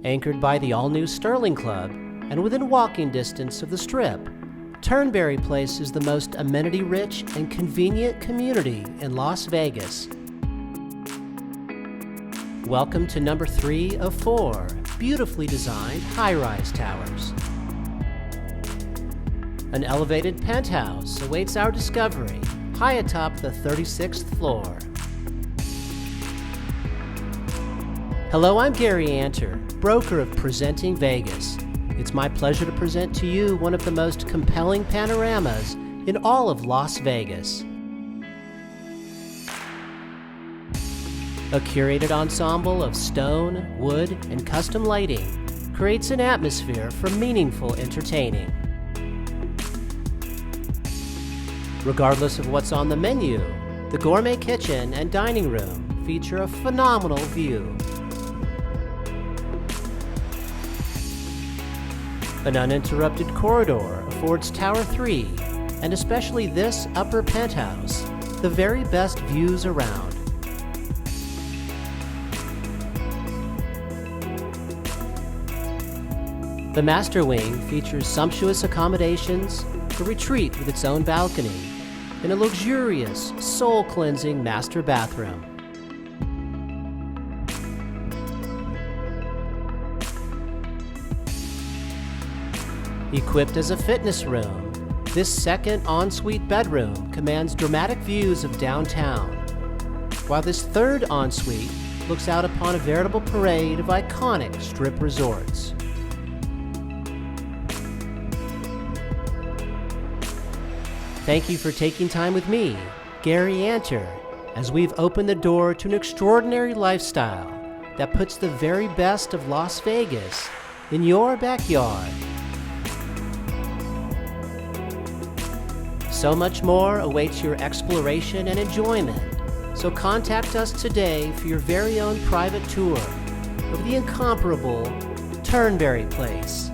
Anchored by the all-new Sterling Club and within walking distance of the Strip, Turnberry Place is the most amenity-rich and convenient community in Las Vegas. Welcome to number 3 of 4 beautifully designed high-rise towers. An elevated penthouse awaits our discovery high atop the 36th floor. Hello, I'm Gary Anter, broker of Presenting Vegas. It's my pleasure to present to you one of the most compelling panoramas in all of Las Vegas. A curated ensemble of stone, wood, and custom lighting creates an atmosphere for meaningful entertaining. Regardless of what's on the menu, the gourmet kitchen and dining room feature a phenomenal view. An uninterrupted corridor affords Tower 3, and especially this upper penthouse, the very best views around. The master wing features sumptuous accommodations, a retreat with its own balcony, and a luxurious, soul-cleansing master bathroom. Equipped as a fitness room, this second ensuite bedroom commands dramatic views of downtown, while this third ensuite looks out upon a veritable parade of iconic Strip resorts. Thank you for taking time with me, Gary Anter, as we've opened the door to an extraordinary lifestyle that puts the very best of Las Vegas in your backyard. So much more awaits your exploration and enjoyment, so contact us today for your very own private tour of the incomparable Turnberry Place.